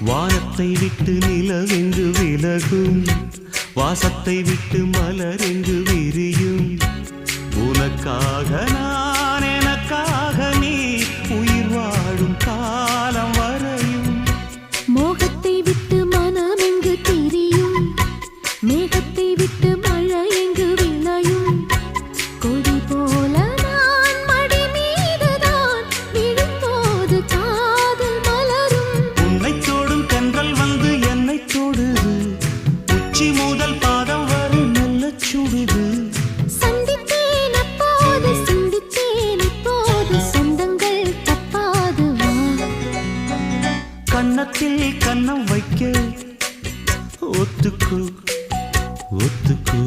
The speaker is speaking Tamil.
வானத்தை விட்டு நிலவெங்கு விலகும், வாசத்தை விட்டு மலரெங்கு விரியும். உனக்காக நான், எனக்காக நீ, உயிர் வாழும் காலம் வரையும். மோகத்தை விட்டு மனம் எங்கு திரியும், மேகத்தை விட்டு மழை எங்கு விளையும். கொடி போல நான் மடி மீதுதான் விழும்போது காதல் மலரும். உன்னை தோடும் தென்றல் வந்து என்னை தொடுது, உச்சி முதல் பாதம் வரை நல்ல சுடுது. சந்தித்தேன் அப்போது, சிந்தித்தேன் இப்போது, சொந்தங்கள் தப்பாது வா. கன்னத்தில் கன்னம் வைக்க ஒத்துக்கோ ஒத்துக்கோ.